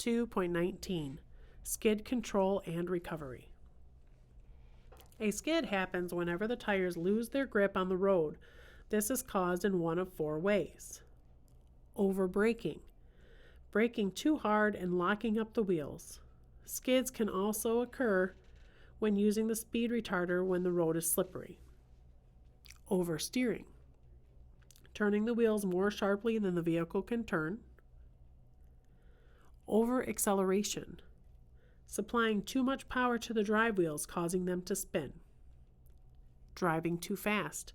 2.19 Skid Control and Recovery. A skid happens whenever the tires lose their grip on the road. This is caused in one of four ways. Over-braking, braking too hard and locking up the wheels. Skids can also occur when using the speed retarder when the road is slippery. Oversteering, turning the wheels more sharply than the vehicle can turn. Over-acceleration, supplying too much power to the drive wheels, causing them to spin. Driving too fast.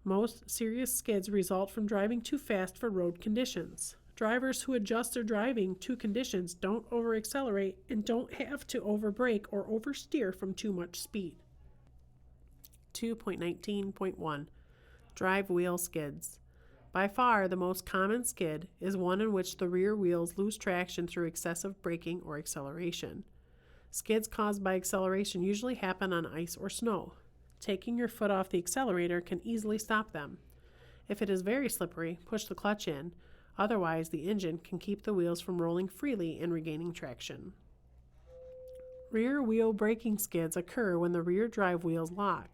Most serious skids result from driving too fast for road conditions. Drivers who adjust their driving to conditions don't over-accelerate and don't have to over-brake or oversteer from too much speed. 2.19.1 Drive wheel skids. By far, the most common skid is one in which the rear wheels lose traction through excessive braking or acceleration. Skids caused by acceleration usually happen on ice or snow. Taking your foot off the accelerator can easily stop them. If it is very slippery, push the clutch in. Otherwise, the engine can keep the wheels from rolling freely and regaining traction. Rear wheel braking skids occur when the rear drive wheels lock.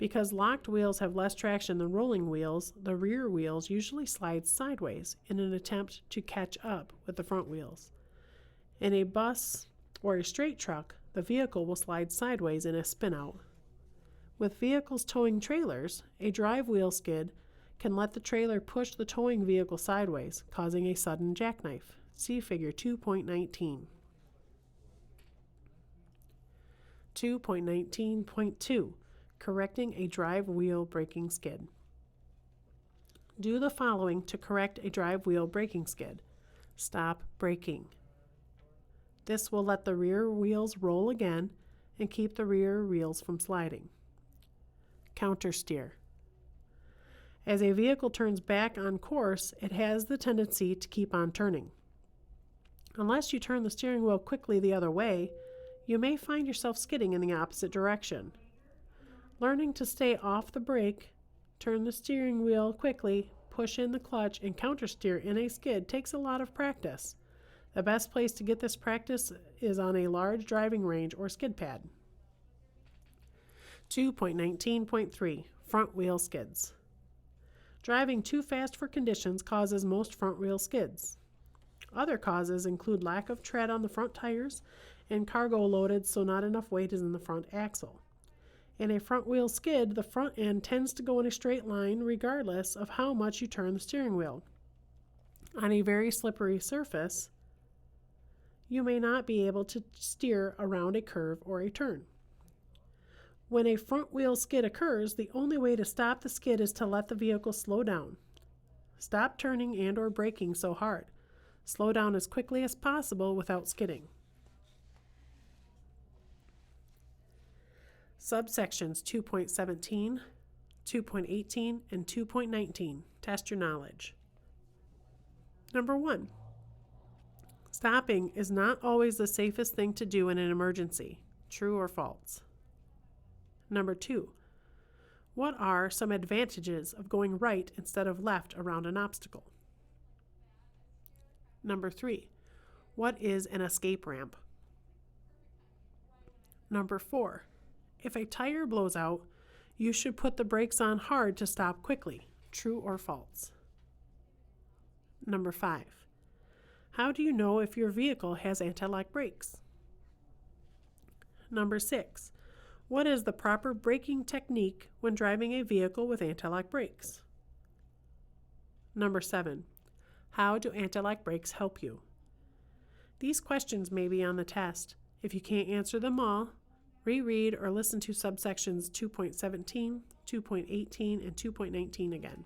Because locked wheels have less traction than rolling wheels, the rear wheels usually slide sideways in an attempt to catch up with the front wheels. In a bus or a straight truck, the vehicle will slide sideways in a spin-out. With vehicles towing trailers, a drive wheel skid can let the trailer push the towing vehicle sideways, causing a sudden jackknife. See Figure 2.19. 2.19.2 Correcting a drive wheel braking skid. Do the following to correct a drive wheel braking skid. Stop braking. This will let the rear wheels roll again and keep the rear wheels from sliding. Countersteer. As a vehicle turns back on course, it has the tendency to keep on turning. Unless you turn the steering wheel quickly the other way, you may find yourself skidding in the opposite direction. Learning to stay off the brake, turn the steering wheel quickly, push in the clutch, and countersteer in a skid takes a lot of practice. The best place to get this practice is on a large driving range or skid pad. 2.19.3 Front wheel skids. Driving too fast for conditions causes most front wheel skids. Other causes include lack of tread on the front tires and cargo loaded so not enough weight is in the front axle. In a front wheel skid, the front end tends to go in a straight line regardless of how much you turn the steering wheel. On a very slippery surface, you may not be able to steer around a curve or a turn. When a front wheel skid occurs, the only way to stop the skid is to let the vehicle slow down. Stop turning and or braking so hard. Slow down as quickly as possible without skidding. Subsections 2.17, 2.18, and 2.19. Test your knowledge. Number 1. Stopping is not always the safest thing to do in an emergency. True or false? Number 2. What are some advantages of going right instead of left around an obstacle? Number 3. What is an escape ramp? Number 4. If a tire blows out, you should put the brakes on hard to stop quickly. True or false? Number 5. How do you know if your vehicle has anti-lock brakes? Number 6. What is the proper braking technique when driving a vehicle with anti-lock brakes? Number 7. How do anti-lock brakes help you? These questions may be on the test. If you can't answer them all, reread or listen to subsections 2.17, 2.18, and 2.19 again.